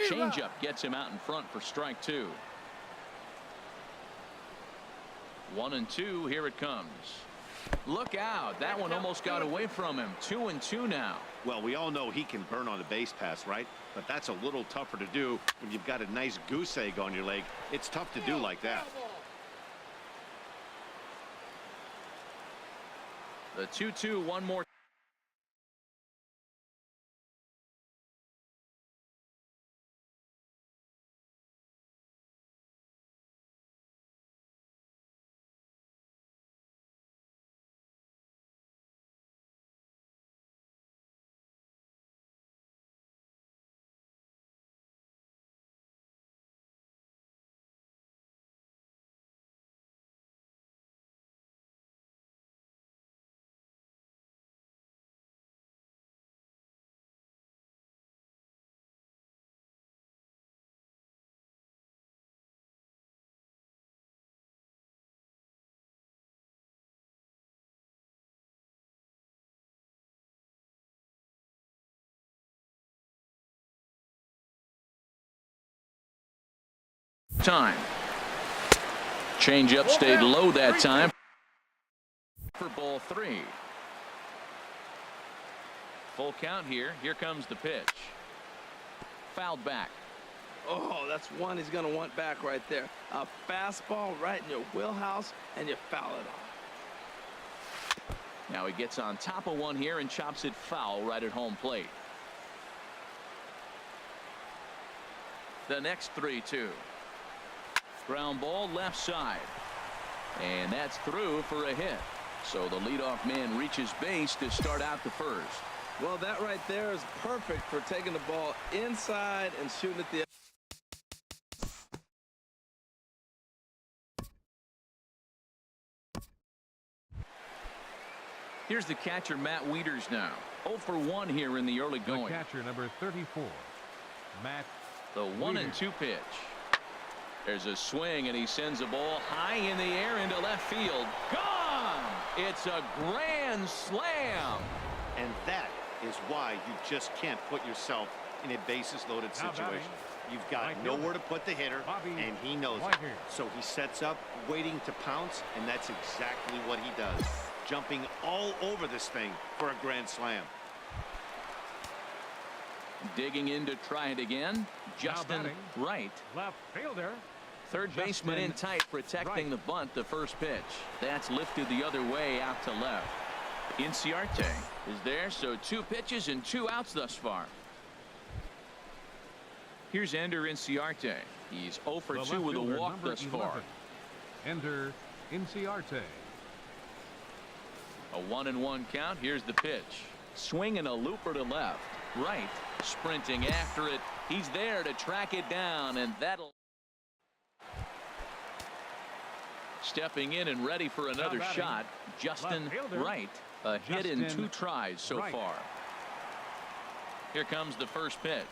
Changeup gets him out in front for strike two. 1-2. Here it comes. Look out. That one almost got away from him. 2-2 now. Well, we all know he can burn on a base pass, right? But that's a little tougher to do when you've got a nice goose egg on your leg. It's tough to do like that. The 2-2 one more. Time. Changeup stayed low that time for ball 3. Full count here. Here comes the pitch. Fouled back. Oh, that's one he's going to want back right there. A fastball right in your wheelhouse, and you foul it off. Now he gets on top of one here and chops it foul right at home plate. The next 3-2. Ground ball left side. And that's through for a hit. So the leadoff man reaches base to start out the first. Well, that right there is perfect for taking the ball inside and shooting at the. Here's the catcher, Matt Wieters now. 0 for 1 here in the early going. The catcher, number 34, Matt. The 1-2 pitch. There's a swing, and he sends a ball high in the air into left field. Gone! It's a grand slam. And that is why you just can't put yourself in a bases-loaded situation. You've got nowhere to put the hitter, and he knows it. So he sets up, waiting to pounce, and that's exactly what he does. Jumping all over this thing for a grand slam. Digging in to try it again. Justin Wright. Left fielder. Third baseman in tight, protecting the bunt. The first pitch. That's lifted the other way out to left. Inciarte is there, so 2 pitches and 2 outs thus far. Here's Ender Inciarte. He's 0 for 2 with a walk thus far. Ender Inciarte. A 1-1 count. Here's the pitch. Swinging a looper to left. Right, sprinting after it. He's there to track it down, and that'll. Stepping in and ready for another shot. Justin Wright. A hit in 2 tries so far. Here comes the first pitch.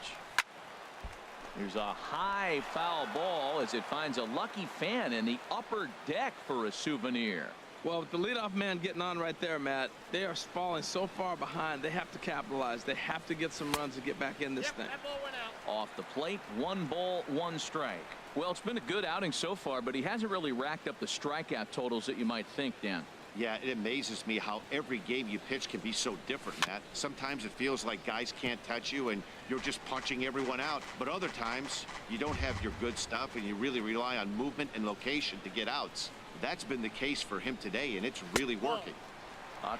There's a high foul ball as it finds a lucky fan in the upper deck for a souvenir. Well, with the leadoff man getting on right there, Matt, they are falling so far behind. They have to capitalize. They have to get some runs to get back in this thing. That ball went out. Off the plate, 1 ball, 1 strike. Well, it's been a good outing so far, but he hasn't really racked up the strikeout totals that you might think, Dan. Yeah, it amazes me how every game you pitch can be so different, Matt. Sometimes it feels like guys can't touch you and you're just punching everyone out. But other times you don't have your good stuff and you really rely on movement and location to get outs. That's been the case for him today, and it's really working.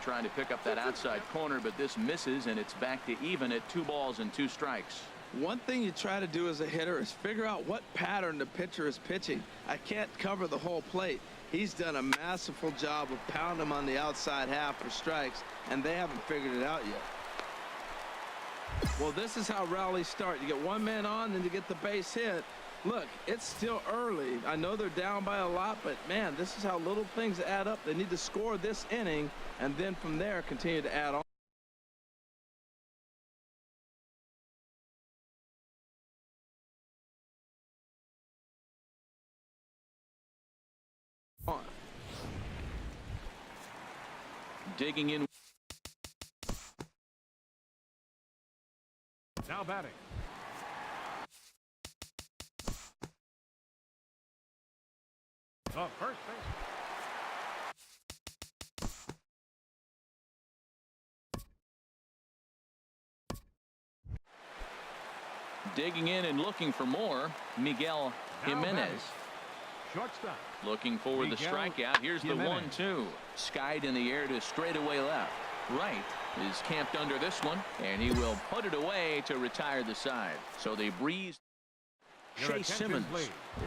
Trying to pick up that outside corner, but this misses, and it's back to even at 2 balls and 2 strikes. One thing you try to do as a hitter is figure out what pattern the pitcher is pitching. I can't cover the whole plate. He's done a masterful job of pounding him on the outside half for strikes, and they haven't figured it out yet. Well, this is how rallies start. You get 1 man on, then you get the base hit. Look, it's still early. I know they're down by a lot, but, man, this is how little things add up. They need to score this inning, and then from there continue to add on. Digging in. Now batting. The first base. Digging in and looking for more, Miguel Jimenez. Shortstop. Looking for the strikeout. Here's the 1-2. Skied in the air to straightaway left. Right is camped under this one, and he will put it away to retire the side. So they breeze. Shea Simmons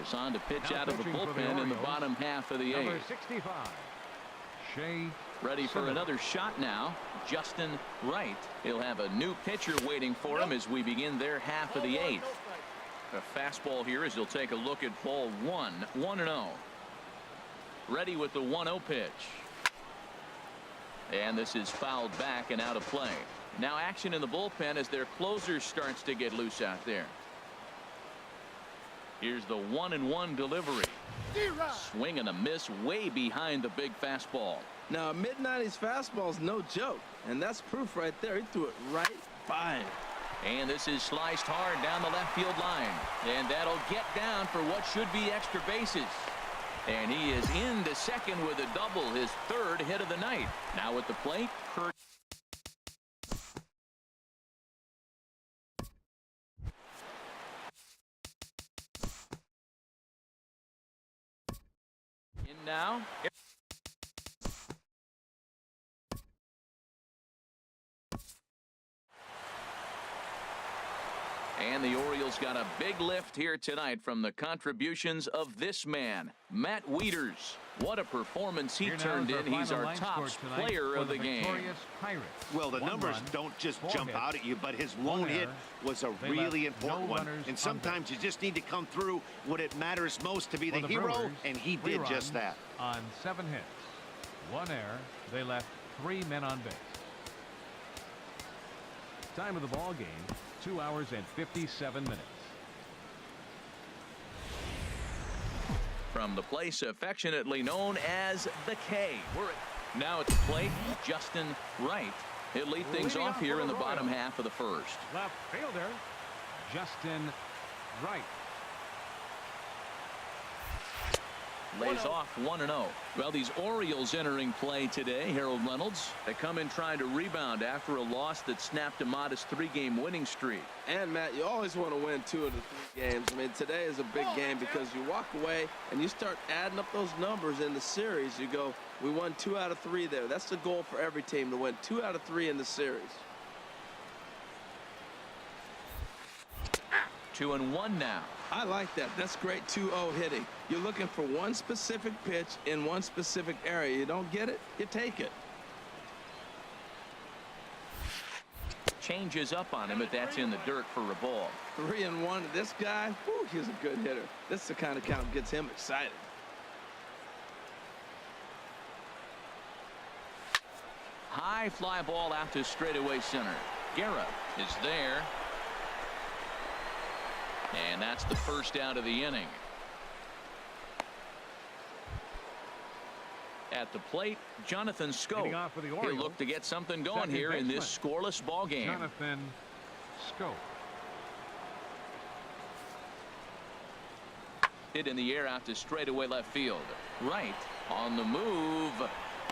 is on to pitch out of the bullpen in the bottom half of the eighth. Number 65. Shea Ready for another shot now. Justin Wright. He'll have a new pitcher waiting for him as we begin their half of the eighth. A fastball here as he'll take a look at ball 1. 1-0. Ready with the 1-0 pitch. And this is fouled back and out of play. Now action in the bullpen as their closer starts to get loose out there. Here's the 1-1 delivery. Swing and a miss way behind the big fastball. Now, a mid-90s fastball is no joke, and that's proof right there. He threw it right by him. And this is sliced hard down the left field line. And that'll get down for what should be extra bases. And he is into second with a double, his third hit of the night. Now at the plate, Kurt. In now. And the Orioles got a big lift here tonight from the contributions of this man, Matt Wieters. What a performance he turned in. He's our top player of the game. Well, the numbers don't just jump out at you, but his one hit was a really important one. And sometimes you just need to come through when it matters most to be the hero, and he did just that. On 7 hits, 1 error, they left 3 men on base. Time of the ball game, 2 hours and 57 minutes. From the place affectionately known as the K. We're now at the plate, Justin Wright. He'll lead things off here in the bottom half of the first. Left fielder, Justin Wright. Lays off 1-0. Well, these Orioles entering play today, Harold Reynolds. They come in trying to rebound after a loss that snapped a modest 3-game winning streak. And, Matt, you always want to win 2 of the 3 games. I mean, today is a big game because you walk away and you start adding up those numbers in the series. You go, we won 2 out of 3 there. That's the goal for every team, to win 2 out of 3 in the series. 2-1 now. I like that. That's great 2-0 hitting. You're looking for one specific pitch in one specific area. You don't get it, you take it. Changes up on him, but that's in the dirt for a ball. 3-1. This guy, whew, he's a good hitter. This is the kind of count that gets him excited. High fly ball out to straightaway center. Guerra is there. And that's the first out of the inning. At the plate, Jonathan Scope. He'll look to get something going here in this scoreless ball game. Jonathan Scope. Hit in the air out to straightaway left field. Right on the move.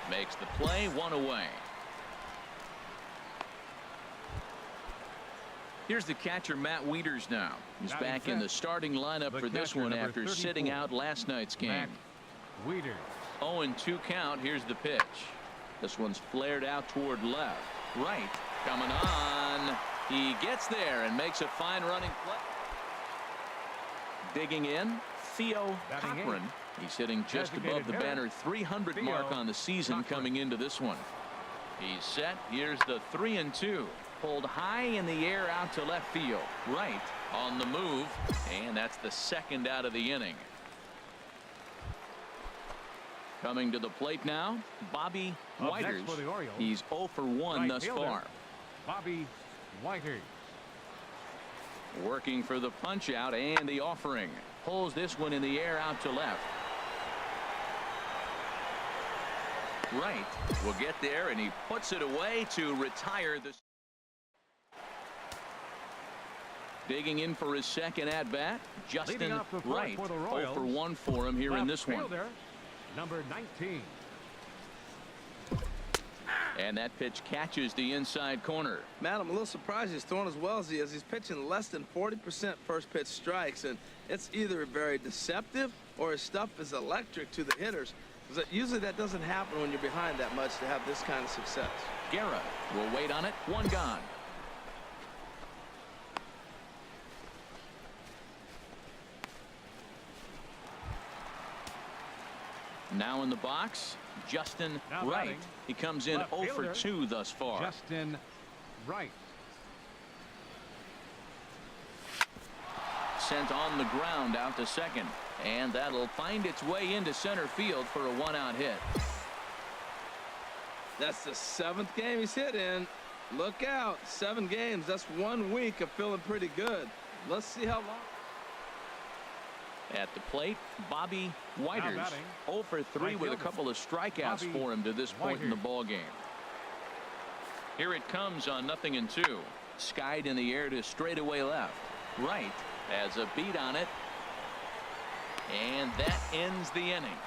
Makes the play, 1 away. Here's the catcher, Matt Wieters now. He's back in the starting lineup for this one after sitting out last night's game. Wieters. 0-2 count. Here's the pitch. This one's flared out toward left. Right coming on. He gets there and makes a fine running play. Digging in, Theo Cochran. He's hitting just above the banner 300 mark on the season coming into this one. He's set. Here's the 3-2. Pulled high in the air out to left field. Right on the move. And that's the second out of the inning. Coming to the plate now, Bobby Wieters. He's 0 for 1 thus far. Bobby Wieters. Working for the punch out and the offering. Pulls this one in the air out to left. Right will get there, and he puts it away to retire the. Digging in for his second at-bat, Justin Wright. For the 0 for 1 for him here in this one. Number 19. And that pitch catches the inside corner. Man, I'm a little surprised he's throwing as well as he is. He's pitching less than 40% first pitch strikes, and it's either very deceptive or his stuff is electric to the hitters. Usually that doesn't happen when you're behind that much to have this kind of success. Guerra will wait on it. 1 gone. Now in the box, Justin Wright. He comes in 0 for 2 thus far. Justin Wright. Sent on the ground out to second. And that'll find its way into center field for a 1-out hit. That's the 7th game he's hit in. Look out. 7 games. That's 1 week of feeling pretty good. Let's see how long. At the plate, Bobby Whiters. 0 for 3 with a couple of strikeouts for him to this point in the ball game. Here it comes on 0-2. Skied in the air to straightaway left. Wright has a beat on it. And that ends the inning.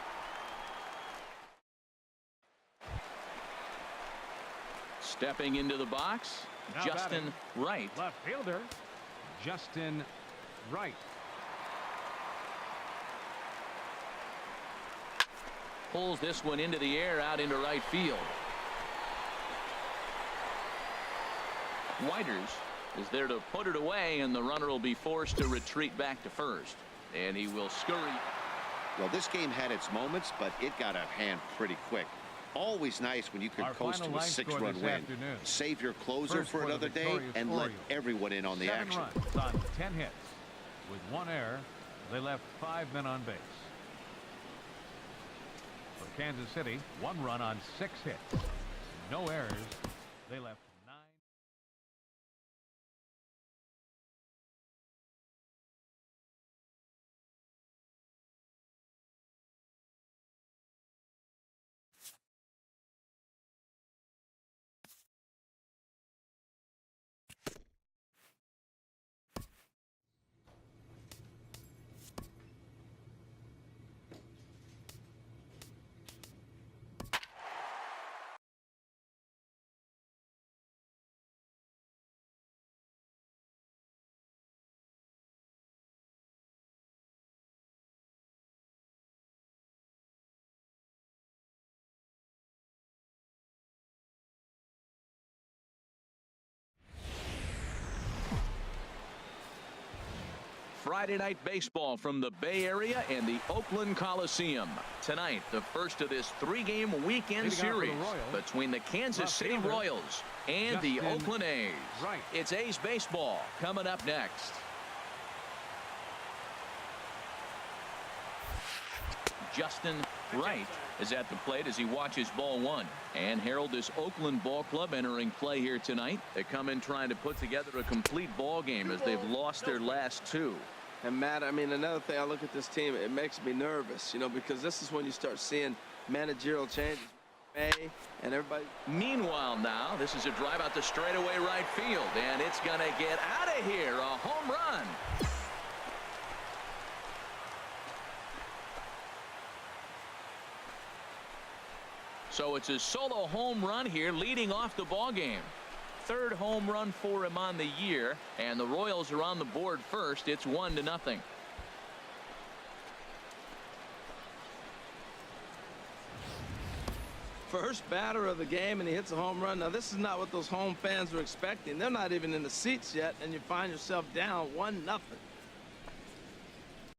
Stepping into the box, Justin Wright. Left fielder, Justin Wright. Pulls this one into the air out into right field. Whiters is there to put it away, and the runner will be forced to retreat back to first. And he will scurry. Well, this game had its moments, but it got out of hand pretty quick. Always nice when you can coast to a 6-run win. Save your closer for another day and let everyone in on the action. 7 runs on 10 hits. With 1 error, they left 5 men on base. For Kansas City, 1 run on 6 hits. No errors. They left 9. Friday night baseball from the Bay Area and the Oakland Coliseum. Tonight, the first of this 3-game weekend series between the Kansas City Royals and the Oakland A's. It's A's baseball coming up next. Justin Wright is at the plate as he watches ball 1. And Harold, this Oakland ball club entering play here tonight. They come in trying to put together a complete ball game as they've lost their last 2. And Matt, I mean, another thing, I look at this team, it makes me nervous, you know, because this is when you start seeing managerial changes. And everybody. Meanwhile, now this is a drive out to straightaway right field, and it's going to get out of here. A home run. So it's a solo home run here, leading off the ball game. 3rd home run for him on the year, and the Royals are on the board first. It's 1-0. First batter of the game, and he hits a home run. Now, this is not what those home fans were expecting. They're not even in the seats yet, and you find yourself down 1-0.